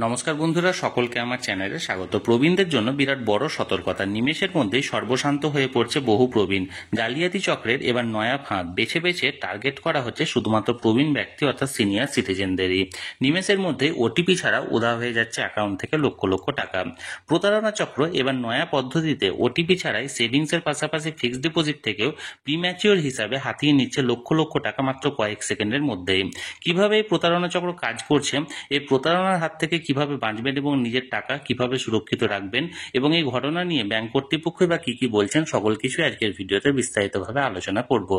নমস্কার বন্ধুরা, সকলকে আমার চ্যানেলে স্বাগত। প্রবীণদের জন্য বিরাট বড় সতর্কতা। নিমেষের মধ্যেই সর্বশান্ত হয়ে পড়ছে বহু প্রবীণ। জালিয়াতি চক্রের এবার নয়া ফাঁদ। বেছে বেছে টার্গেট করা হচ্ছে শুধুমাত্র প্রবীণ ব্যক্তি অর্থাৎ সিনিয়র সিটিজেনদেরই। নিমেষের মধ্যে ওটিপি ছাড়া উধাও হয়ে যাচ্ছে অ্যাকাউন্ট থেকে লক্ষ লক্ষ টাকা। প্রতারণা চক্র এবার নয়া পদ্ধতিতে ওটিপি ছাড়াই সেভিংসের পাশাপাশি ফিক্সড ডিপোজিট থেকেও প্রিম্যাচিওর হিসাবে হাতিয়ে নিচ্ছে লক্ষ লক্ষ টাকা মাত্র কয়েক সেকেন্ডের মধ্যেই। কিভাবে এই প্রতারণা চক্র কাজ করছে, এই প্রতারণার হাত থেকে কিভাবে বাঁচবেন এবং নিজের টাকা কিভাবে সুরক্ষিত রাখবেন এবং এই ঘটনা নিয়ে ব্যাংক কর্তৃপক্ষ বা কি বলছেন, সকল কিছু আজকের ভিডিওতে বিস্তারিতভাবে আলোচনা করব।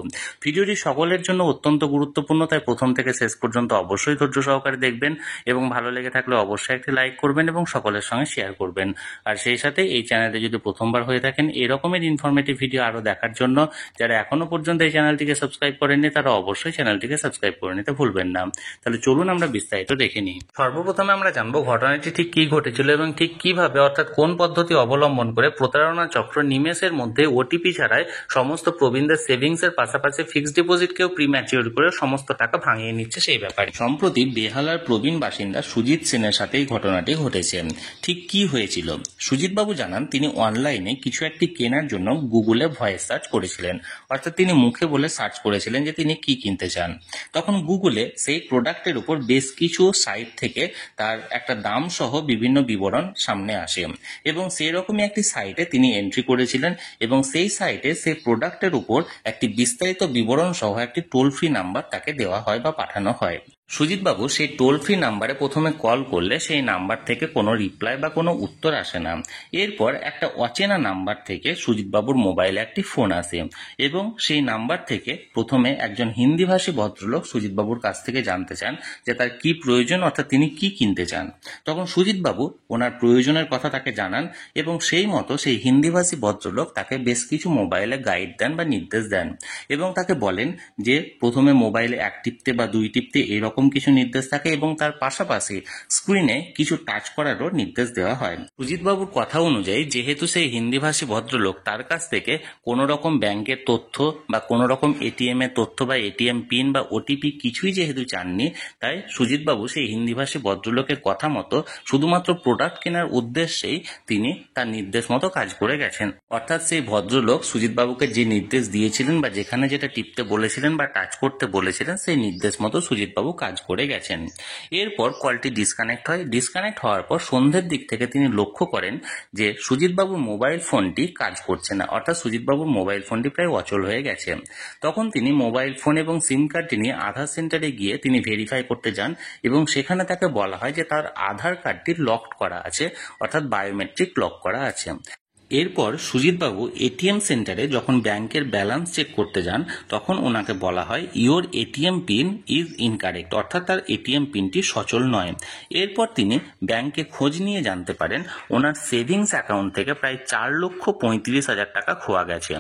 ভিডিওটি সকলের জন্য অত্যন্ত গুরুত্বপূর্ণ, তাই প্রথম থেকে শেষ পর্যন্ত অবশ্যই ধৈর্য সহকারে দেখবেন এবং ভালো লেগে থাকলে অবশ্যই একটি লাইক করবেন এবং সকলের সঙ্গে শেয়ার করবেন। আর সেই সাথে এই চ্যানেলে যদি প্রথমবার হয়ে থাকেন এরকমের ইনফরমেটিভ ভিডিও আরও দেখার জন্য যারা এখনো পর্যন্ত এই চ্যানেলটিকে সাবস্ক্রাইব করেননি তারা অবশ্যই চ্যানেলটিকে সাবস্ক্রাইব করে নিতে ভুলবেন না। তাহলে চলুন আমরা বিস্তারিত দেখে নিই। সর্বপ্রথমে আমরা জানবো ঘটনাটি ঠিক কি ঘটেছিল এবং ঠিক কিভাবে অর্থাৎ কোন পদ্ধতি অবলম্বন করে প্রতারণা চক্র নিমেষের মধ্যে ওটিপি ছাড়াই সমস্ত প্রবীণদের সেভিংস এর পাশাপাশি ফিক্সড ডিপোজিটকেও প্রিম্যাচিওর করে সমস্ত টাকা ভাঙিয়ে নিচ্ছে সেই ব্যাপারে। সম্প্রতি বেহালার প্রবীণ বাসিন্দা সুজিত সেনের সাথে এই ঘটনাটি ঘটেছে। ঠিক কি হয়েছিল? সুজিত বাবু জানান, তিনি অনলাইনে কিছু একটি কেনার জন্য গুগলে ভয়েস সার্চ করেছিলেন, অর্থাৎ তিনি মুখে বলে সার্চ করেছিলেন যে তিনি কি কিনতে চান। তখন গুগলে সেই প্রোডাক্টের উপর বেশ কিছু সাইট থেকে তার একটা দাম সহ বিভিন্ন বিবরণ সামনে আসে এবং সেই রকমই একটি সাইটে তিনি এন্ট্রি করেছিলেন এবং সেই সাইটে সেই প্রোডাক্টের উপর একটি বিস্তারিত বিবরণ সহ একটি টোল ফ্রি নাম্বার তাকে দেওয়া হয় বা পাঠানো হয়। সুজিতবাবু সেই টোল ফ্রি নাম্বারে প্রথমে কল করলে সেই নাম্বার থেকে কোনো রিপ্লাই বা কোনো উত্তর আসে না। এরপর একটা অচেনা নাম্বার থেকে সুজিতবাবুর মোবাইলে একটি ফোন আসে এবং সেই নাম্বার থেকে প্রথমে একজন হিন্দিভাষী ভদ্রলোক সুজিতবাবুর কাছ থেকে জানতে চান যে তার কি প্রয়োজন, অর্থাৎ তিনি কি কিনতে চান। তখন সুজিতবাবু ওনার প্রয়োজনের কথা তাকে জানান এবং সেই মতো সেই হিন্দিভাষী ভদ্রলোক তাকে বেশ কিছু মোবাইলে গাইড দেন বা নির্দেশ দেন এবং তাকে বলেন যে প্রথমে মোবাইলে এক টিপতে বা দুই টিপতে এরকম কিছু নির্দেশ থাকে এবং তার পাশাপাশি স্ক্রিনে কিছু টাচ করারও নির্দেশ দেওয়া হয়। সুজিতবাবুর কথা অনুযায়ী যেহেতু সেই হিন্দিভাষী ভদ্রলোক তার কাছ থেকে কোনো রকম ব্যাংকের তথ্য বা কোনো রকম এটিএম এর তথ্য বা এটিএম পিন বা ওটিপি কিছুই যেহেতু চাননি, তাই সুজিতবাবু সেই হিন্দিভাষী ভদ্রলোকের কথা মতো শুধুমাত্র প্রোডাক্ট কেনার উদ্দেশ্যেই তিনি তার নির্দেশ মতো কাজ করে গেছেন। অর্থাৎ সেই ভদ্রলোক সুজিতবাবুকে যে নির্দেশ দিয়েছিলেন বা যেখানে যেটা টিপতে বলেছিলেন বা টাচ করতে বলেছিলেন সেই নির্দেশ মতো সুজিতবাবু কাজ করে গেছেন। এরপর কলটি ডিসকানেক্ট হয়। ডিসকানেক্ট হওয়ার পর সন্ধ্যের দিক থেকে তিনি লক্ষ্য করেন যে সুজিতবাবুর মোবাইল ফোনটি কাজ করছে না, অর্থাৎ সুজিতবাবুর মোবাইল ফোনটি প্রায় অচল হয়ে গেছে। তখন তিনি মোবাইল ফোন এবং সিম কার্ডটি নিয়ে আধার সেন্টারে গিয়ে তিনি ভেরিফাই করতে যান এবং সেখানে তাকে বলা হয় যে তার আধার কার্ডটি লকড করা আছে, অর্থাৎ বায়োমেট্রিক লক করা আছে। এরপর সুজিতবাবু এটিএম সেন্টারে যখন ব্যাংকের ব্যালেন্স চেক করতে যান তখন ওনাকে বলা হয় your ATM pin is incorrect, অর্থাৎ তার এটিএম পিনটি সচল নয়। এরপর তিনি ব্যাংকে খোঁজ নিয়ে জানতে পারেন ওনার সেভিংস অ্যাকাউন্ট থেকে প্রায় 4,35,000 টাকা খোয়া গেছে।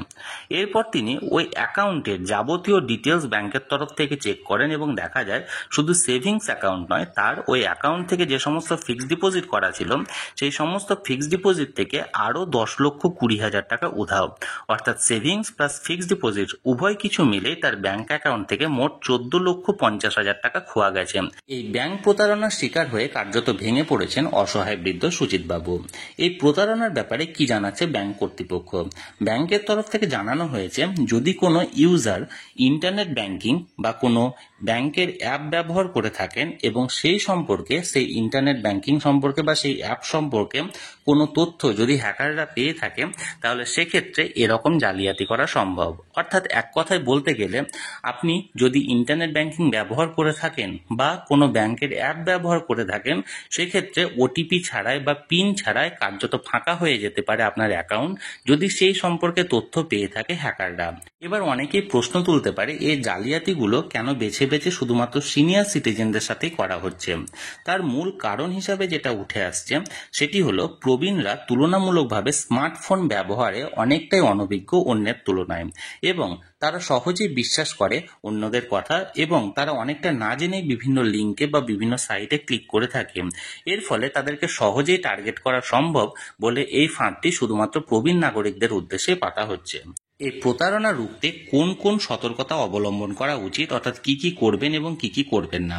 এরপর তিনি ওই অ্যাকাউন্টের যাবতীয় ডিটেলস ব্যাংকের তরফ থেকে চেক করেন এবং দেখা যায় শুধু সেভিংস অ্যাকাউন্ট নয়, তার ওই অ্যাকাউন্ট থেকে যে সমস্ত ফিক্সড ডিপোজিট করা ছিল সেই সমস্ত ফিক্সড ডিপোজিট থেকে আরও 10,20,000 টাকা উধাও, অর্থাৎ সেভিংস প্লাস ফিক্সড ডিপোজিট উভয় কিছু মিলে তার ব্যাংক অ্যাকাউন্ট থেকে মোট 14,50,000 টাকা খোয়া গেছে। এই ব্যাংক প্রতারণার শিকার হয়ে কার্যত ভেঙে পড়েছেন অসহায় বৃদ্ধ সুজিতবাবু। এই প্রতারণার ব্যাপারে কি জানাচ্ছে ব্যাংক কর্তৃপক্ষ? ব্যাংকের তরফ থেকে জানানো হয়েছে যদি কোনো ইউজার ইন্টারনেট ব্যাংকিং বা কোনো ব্যাংকের অ্যাপ ব্যবহার করে থাকেন এবং সেই সম্পর্কে সেই ইন্টারনেট ব্যাংকিং সম্পর্কে বা সেই অ্যাপ সম্পর্কে কোনো তথ্য যদি হ্যাকাররা পেয়ে থাকে তাহলে সেক্ষেত্রে এরকম জালিয়াতি করা সম্ভব। অর্থাৎ এক কথায় বলতে গেলে আপনি যদি ইন্টারনেট ব্যাংকিং ব্যবহার করে থাকেন বা কোনো ব্যাংকের অ্যাপ ব্যবহার করে থাকেন সেক্ষেত্রে ওটিপি ছাড়াই বা পিন ছাড়াই কার্যত ফাঁকা হয়ে যেতে পারে আপনার অ্যাকাউন্ট যদি সেই সম্পর্কে তথ্য পেয়ে থাকে হ্যাকাররা। এবার অনেকেই প্রশ্ন তুলতে পারে এই জালিয়াতিগুলো কেন বেছে বেছে শুধুমাত্র সিনিয়র সিটিজেনদের সাথেই করা হচ্ছে। তার মূল কারণ হিসাবে যেটা উঠে আসছে সেটি হলো প্রবীণরা তুলনামূলকভাবে স্মার্টফোন ব্যবহারে অনেকটাই অনভিজ্ঞ অন্যের তুলনায় এবং তারা সহজেই বিশ্বাস করে অন্যদের কথা এবং তারা অনেকটা না জেনেই বিভিন্ন লিঙ্কে বা বিভিন্ন সাইটে ক্লিক করে থাকে। এর ফলে তাদেরকে সহজেই টার্গেট করা সম্ভব বলে এই ফাঁদটি শুধুমাত্র প্রবীণ নাগরিকদের উদ্দেশ্যে পাতা হচ্ছে। এই প্রতারণা রুখতে কোন কোন সতর্কতা অবলম্বন করা উচিত, অর্থাৎ কি কি করবেন এবং কি কি করবেন না।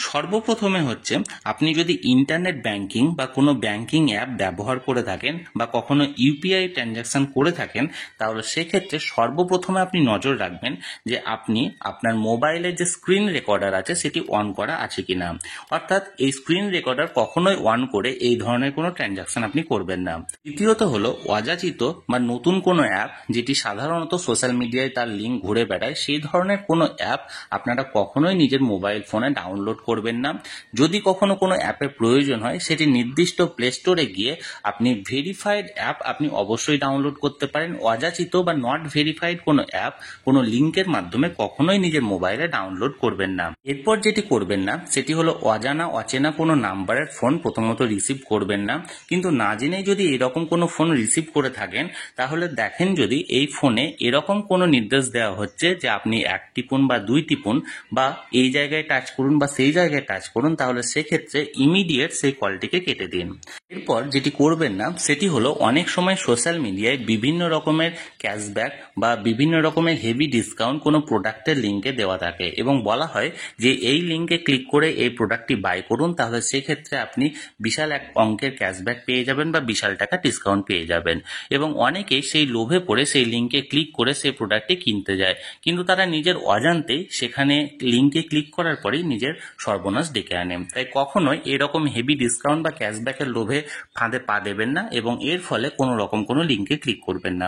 সর্বপ্রথমে হচ্ছে, আপনি যদি ইন্টারনেট ব্যাংকিং বা কোনো ব্যাংকিং অ্যাপ ব্যবহার করে থাকেন বা কখনো ইউপিআই ট্রানজ্যাকশন করে থাকেন, তাহলে সেক্ষেত্রে সর্বপ্রথমে আপনি নজর রাখবেন যে আপনি আপনার মোবাইলের যে স্ক্রিন রেকর্ডার আছে সেটি অন করা আছে কিনা। অর্থাৎ এই স্ক্রিন রেকর্ডার কখনোই অন করে এই ধরনের কোনো ট্রানজ্যাকশন আপনি করবেন না। দ্বিতীয়ত হলো, অযাচিত বা নতুন কোনো অ্যাপ যেটি সাধারণত সোশ্যাল মিডিয়ায় তার লিঙ্ক ঘুরে বেড়ায়, সেই ধরনের কোনো অ্যাপ আপনারা কখনোই নিজের মোবাইল ফোনে ডাউনলোড করবেন না। যদি কখনো কোনো অ্যাপের প্রয়োজন হয়, সেটি নির্দিষ্ট প্লে স্টোরে গিয়ে আপনি ভেরিফাইড অ্যাপ আপনি অবশ্যই ডাউনলোড করতে পারেন। অযাচিত বা নট ভেরিফাইড কোনো অ্যাপ কোনো লিঙ্কের মাধ্যমে কখনোই নিজের মোবাইলে ডাউনলোড করবেন না। এরপর যেটি করবেন না সেটি হলো, অজানা অচেনা কোনো নাম্বারের ফোন প্রথমত রিসিভ করবেন না। কিন্তু না জেনেই যদি এরকম কোনো ফোন রিসিভ করে থাকেন, তাহলে দেখেন যদি এই ফোনে এরকম কোনো নির্দেশ দেওয়া হচ্ছে যে আপনি 1 টিপুন বা 2 টিপুন বা এই জায়গায় টাচ করুন বা সেই জায়গায় টাচ করুন, তাহলে সেক্ষেত্রে ইমিডিয়েট সেই কলটিকে কেটে দিন। এরপর যেটি করবেন না সেটি হলো, অনেক সময় সোশ্যাল মিডিয়ায় বিভিন্ন রকমের ক্যাশব্যাক বা বিভিন্ন রকমের হেভি ডিসকাউন্ট কোনো প্রোডাক্টের লিঙ্কে দেওয়া থাকে এবং বলা হয় যে এই লিঙ্কে ক্লিক করে এই প্রোডাক্টটি বাই করুন, তাহলে সেক্ষেত্রে আপনি বিশাল এক অঙ্কের ক্যাশব্যাক পেয়ে যাবেন বা বিশাল টাকা ডিসকাউন্ট পেয়ে যাবেন। এবং অনেকেই সেই লোভে পড়ে সেই লিঙ্কে ক্লিক করে সেই প্রোডাক্টটি কিনতে যায়, কিন্তু তারা নিজের অজান্তেই সেখানে লিঙ্কে ক্লিক করার পরেই নিজের সর্বনাশ ডেকে আনে। তাই কখনোই এরকম হেভি ডিসকাউন্ট বা ক্যাশব্যাকের লোভে ফাঁদে পা দেবেন না এবং এর ফলে কোনো রকম কোনো লিঙ্কে ক্লিক করবেন না।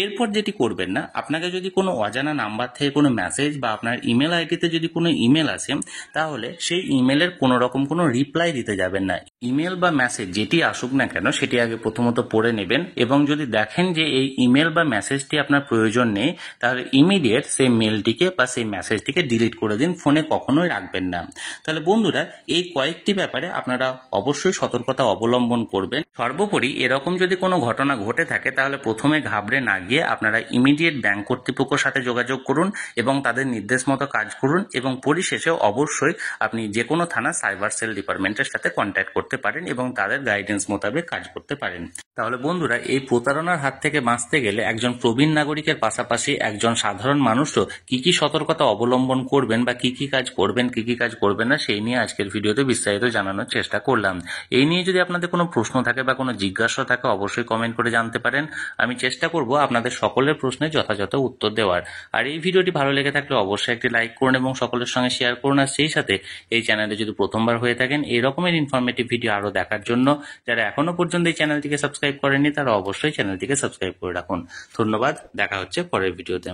এরপর যেটি করবেন না, আপনাকে যদি কোনো অজানা নাম্বার থেকে কোনো মেসেজ বা আপনার ইমেল আইডিতে যদি কোনো ইমেল আসে, তাহলে সেই ইমেলের কোনো রকম কোনো রিপ্লাই দিতে যাবেন না। ইমেল বা মেসেজ যেটি আসুক না কেন সেটি আগে প্রথমত পড়ে নেবেন এবং যদি দেখেন যে এই ইমেল বা মেসেজটি আপনার প্রয়োজন নেই, তাহলে ইমিডিয়েট সেই মেলটিকে বা সেই মেসেজটিকে ডিলিট করে দিন, ফোনে কখনোই রাখবেন না। তাহলে বন্ধুরা, এই কয়েকটি ব্যাপারে আপনারা অবশ্যই সতর্কতা অবলম্বন করবেন। সর্বোপরি এরকম যদি কোনো ঘটনা ঘটে থাকে, তাহলে প্রথমে ঘাবড়ে না গিয়ে আপনারা ইমিডিয়েট ব্যাংক কর্তৃপক্ষের সাথে যোগাযোগ করুন এবং তাদের নির্দেশ মতো কাজ করুন এবং পরিশেষে অবশ্যই আপনি যে কোনো থানা সাইবার সেল ডিপার্টমেন্টের সাথে কন্ট্যাক্ট করতে পারেন এবং তাদের গাইডেন্স মোতাবেক কাজ করতে পারেন। তাহলে বন্ধুরা, এই প্রতারণার হাত থেকে বাঁচতে গেলে একজন প্রবীণ নাগরিকের পাশাপাশি একজন সাধারণ মানুষও কি কি সতর্কতা অবলম্বন করবেন বা কি কি কাজ করবেন, কি কি কাজ করবেন না, সেই নিয়ে আজকের ভিডিওতে বিস্তারিত জানানোর চেষ্টা করলাম। এই নিয়ে যদি আপনাদের কোনো প্রশ্ন থাকে বা কোনো জিজ্ঞাসা থাকে, অবশ্যই কমেন্ট করে জানতে পারেন। আমি চেষ্টা করব আপনাদের সকলের প্রশ্নের যথাযথ উত্তর দেওয়ার। আর এই ভিডিওটি ভালো লেগে থাকলে অবশ্যই একটি লাইক করুন এবং সকলের সঙ্গে শেয়ার করুন। আর সেই সাথে এই চ্যানেলে যদি প্রথমবার হয়ে থাকেন, এই রকমের ইনফরমেটিভ ভিডিও আরো দেখার জন্য যারা এখনো পর্যন্ত এই চ্যানেলটিকে সাবস্ক্রাইব করেননি, তারা অবশ্যই চ্যানেলটিকে সাবস্ক্রাইব করে রাখুন। ধন্যবাদ, দেখা হচ্ছে পরের ভিডিওতে।